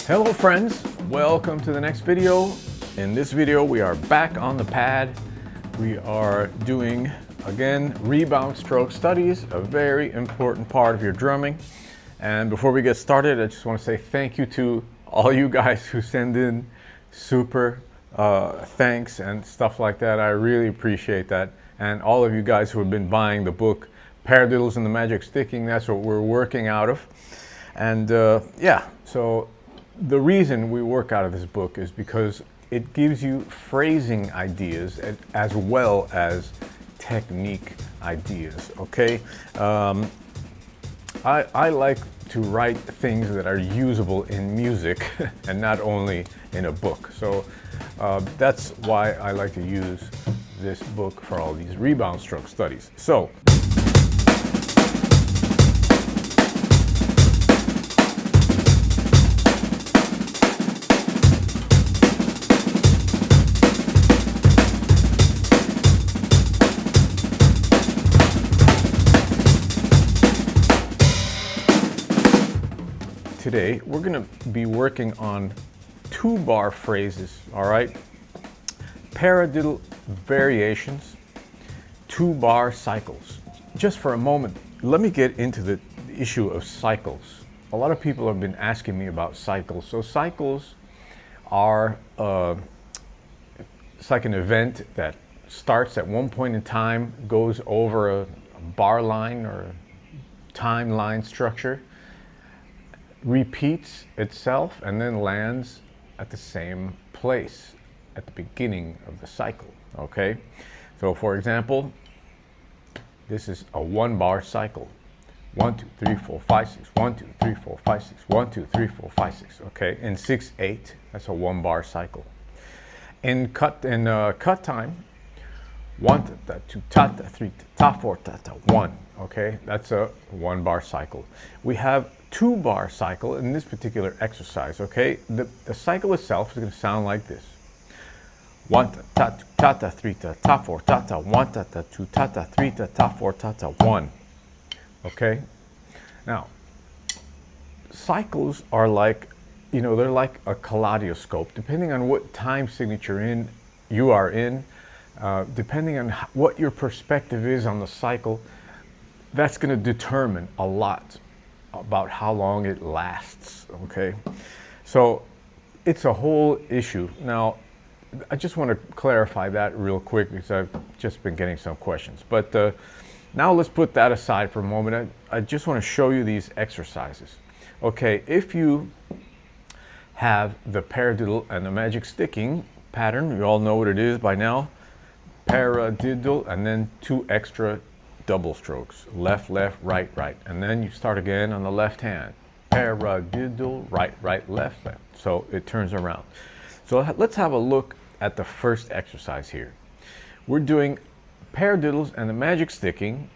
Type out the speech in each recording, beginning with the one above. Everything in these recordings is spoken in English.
Hello friends, welcome to the next video. In this video we are back on the pad. We are doing again rebound stroke studies, a very important part of your drumming. And before we get started, I just want to say thank you to all you guys who send in super thanks and stuff like that. I really appreciate that. And all of you guys who have been buying the book Paradiddles and the Magic Sticking, that's what we're working out of. And yeah, so the reason we work out of this book is because it gives you phrasing ideas as well as technique ideas, okay? I like to write things that are usable in music and not only in a book. So that's why I like to use this book for all these rebound stroke studies. So today we're going to be working on 2-bar phrases, all right? Paradiddle variations, 2-bar cycles. Just for a moment, let me get into the issue of cycles. A lot of people have been asking me about cycles. So cycles are it's like an event that starts at one point in time, goes over a bar line or a timeline structure, repeats itself, and then lands at the same place at the beginning of the cycle, okay? So for example, this is a 1-bar cycle. 1, 2, 3, 4, 5, 6, 1, 2, 3, 4, 5, 6, 1, 2, 3, 4, 5, 6, okay? In 6/8, that's a 1-bar cycle. In cut time, 1 ta 2 ta 3 ta 4 ta 1, okay? That's a 1-bar cycle. We have 2-bar cycle in this particular exercise, okay? The cycle itself is going to sound like this. 1 ta 2 ta ta 3 ta ta 4 ta ta 1 ta ta 2 ta ta 3 ta ta 4 ta ta 1. Okay? Now, cycles are like, you know, they're like a kaleidoscope. Depending on what time signature you are in, depending on what your perspective is on the cycle, that's going to determine a lot about how long it lasts, okay? So it's a whole issue. Now, I just want to clarify that real quick because I've just been getting some questions. But now let's put that aside for a moment. I just want to show you these exercises. Okay, if you have the paradiddle and the magic sticking pattern, you all know what it is by now. Paradiddle and then 2 extra double strokes, left, left, right, right, and then you start again on the left hand. Paradiddle, right, right, left, left. So it turns around. So let's have a look at the first exercise here. We're doing paradiddles and the magic sticking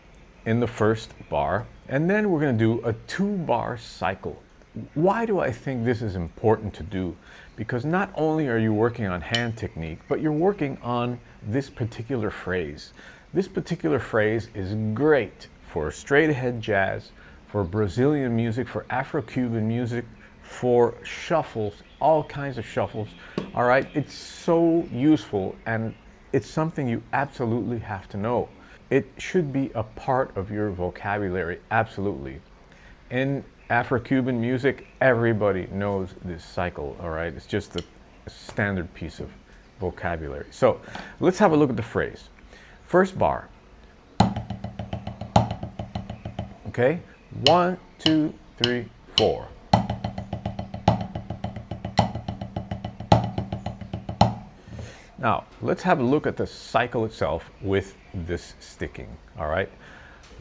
in the first bar, and then we're going to do a 2-bar cycle. Why do I think this is important to do? Because not only are you working on hand technique, but you're working on this particular phrase. This particular phrase is great for straight ahead jazz, for Brazilian music, for Afro-Cuban music, for shuffles, all kinds of shuffles. All right, it's so useful and it's something you absolutely have to know. It should be a part of your vocabulary, absolutely. In Afro-Cuban music, everybody knows this cycle, all right? It's just a standard piece of vocabulary. So let's have a look at the phrase. First bar. Okay, 1, 2, 3, 4. Now, let's have a look at the cycle itself with this sticking, all right?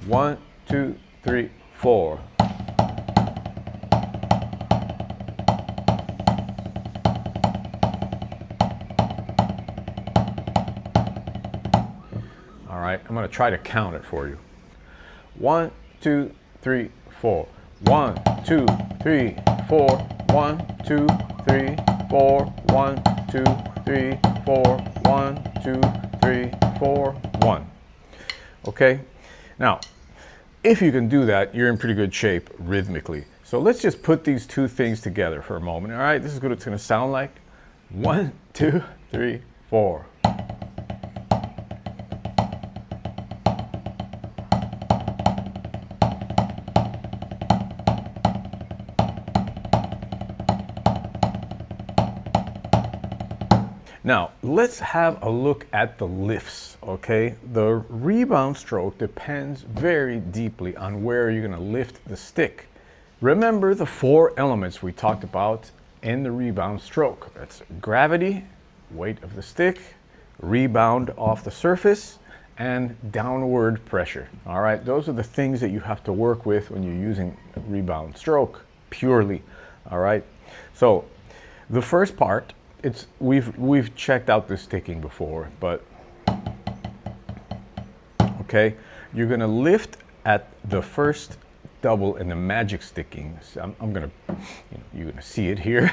1, 2, 3, 4. All right, I'm going to try to count it for you. 1, 2, 3, 4. 1, 2, 3, 4. 1, 2, 3, 4. 1, 2, 3, 4. 1, 2, 3, 4. 1. Okay? Now, if you can do that, you're in pretty good shape rhythmically. So let's just put these two things together for a moment. All right, this is what it's going to sound like. 1, 2, 3, 4. Now, let's have a look at the lifts, okay? The rebound stroke depends very deeply on where you're going to lift the stick. Remember the 4 elements we talked about in the rebound stroke. That's gravity, weight of the stick, rebound off the surface, and downward pressure. All right, those are the things that you have to work with when you're using rebound stroke purely. All right, so the first part, we've checked out the sticking before, but okay, you're gonna lift at the first double in the magic sticking. So I'm gonna, you're gonna see it here.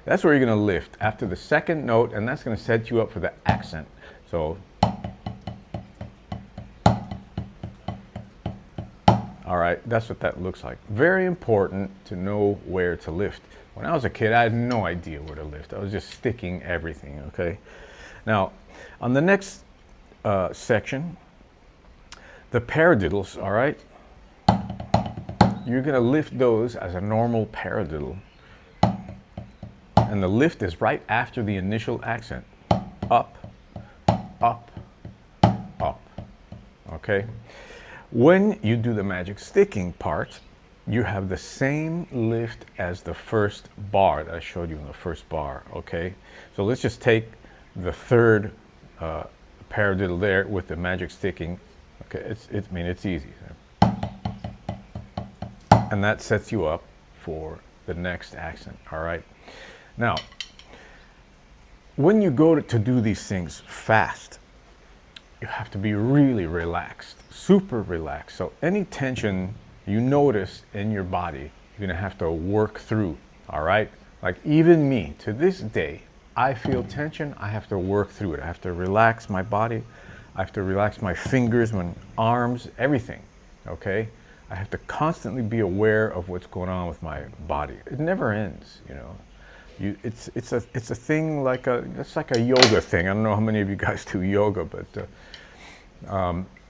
That's where you're gonna lift after the second note, and that's gonna set you up for the accent. So, all right, that's what that looks like. Very important to know where to lift. When I was a kid, I had no idea where to lift. I was just sticking everything, okay? Now, on the next section, the paradiddles, all right? You're gonna lift those as a normal paradiddle. And the lift is right after the initial accent. Up, up, up, okay? When you do the magic sticking part, you have the same lift as the first bar that I showed you in the first bar, okay? So let's just take the third paradiddle there with the magic sticking. Okay, I mean, it's easy. And that sets you up for the next accent, all right? Now, when you go to do these things fast, you have to be really relaxed, super relaxed. So any tension you notice in your body, you're gonna have to work through, all right? Like even me, to this day, I feel tension, I have to work through it. I have to relax my body, I have to relax my fingers, my arms, everything, okay? I have to constantly be aware of what's going on with my body. It never ends, you know. It's a thing like it's like a yoga thing. I don't know how many of you guys do yoga, but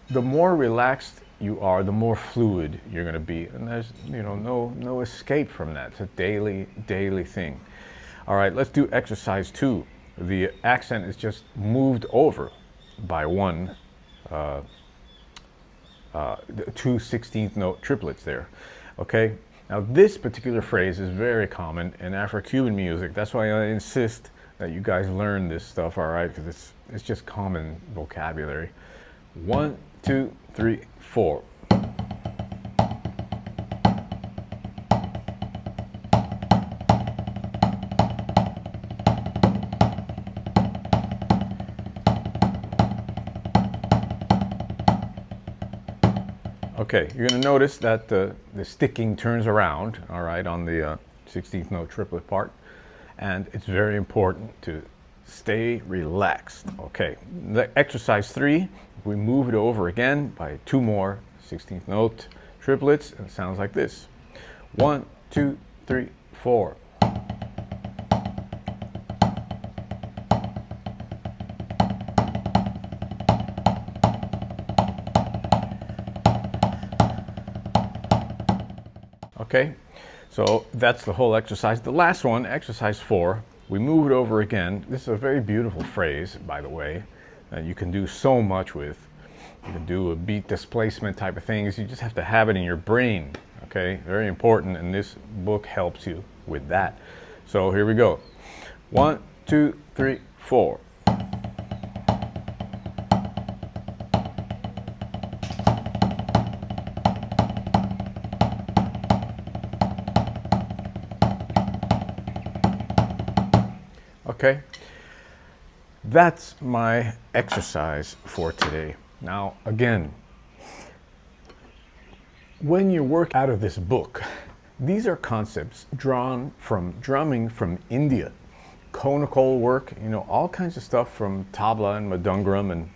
the more relaxed you are, the more fluid you're going to be, and there's no escape from that. It's a daily thing. All right, let's do exercise 2. The accent is just moved over by 1, 2 16th note triplets there. Okay. Now this particular phrase is very common in Afro-Cuban music. That's why I insist that you guys learn this stuff. All right, because it's just common vocabulary. 1, 2, 3, 4. Okay, you're going to notice that the sticking turns around, all right, on the 16th note triplet part, and it's very important to stay relaxed. Okay, the exercise 3, we move it over again by 2 more 16th note triplets, and it sounds like this. 1, 2, 3, 4. Okay, so that's the whole exercise. The last one, exercise 4, we move it over again. This is a very beautiful phrase, by the way, that you can do so much with. You can do a beat displacement type of things. You just have to have it in your brain, okay? Very important, and this book helps you with that. So here we go. 1, 2, 3, 4. Okay, that's my exercise for today. Now, again, when you work out of this book, these are concepts drawn from drumming from India, conical work, all kinds of stuff from tabla and madungaram, and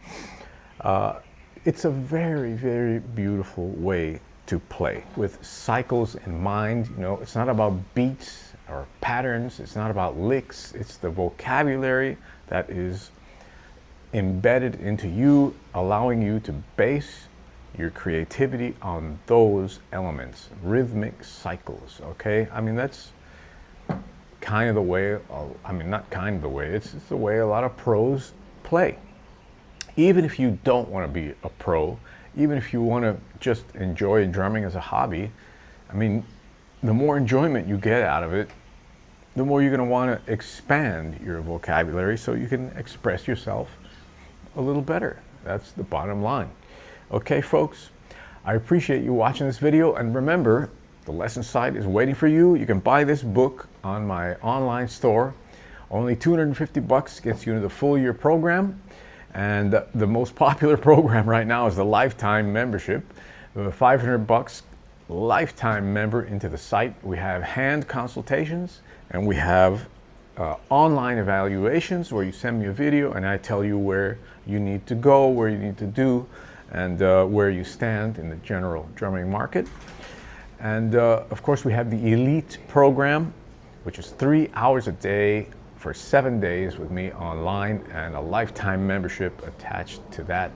it's a very, very beautiful way to play with cycles in mind. You know, it's not about beats or patterns. It's not about licks. It's the vocabulary that is embedded into you, allowing you to base your creativity on those elements, rhythmic cycles. Okay, I mean, that's kind of the way, not kind of the way, it's the way a lot of pros play. Even if you don't want to be a pro, even if you want to just enjoy drumming as a hobby, I mean, the more enjoyment you get out of it, the more you're going to want to expand your vocabulary so you can express yourself a little better. That's the bottom line. Okay, folks, I appreciate you watching this video, and remember, the lesson site is waiting for you. You can buy this book on my online store. Only $250 gets you into the full year program. And the most popular program right now is the lifetime membership. $500 lifetime member into the site. We have hand consultations, and we have online evaluations where you send me a video and I tell you where you need to go, where you need to do, and where you stand in the general drumming market. And of course, we have the Elite program, which is 3 hours a day for 7 days with me online, and a lifetime membership attached to that.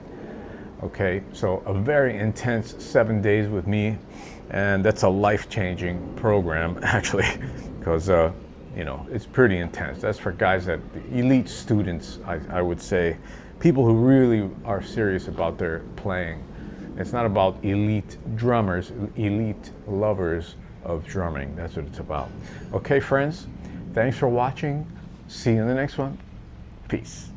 Okay, so a very intense 7 days with me, and that's a life-changing program actually, because you know, it's pretty intense. That's for guys that, elite students, I would say, people who really are serious about their playing. It's not about elite drummers, elite lovers of drumming. That's what it's about. Okay, friends, thanks for watching. See you in the next one. Peace.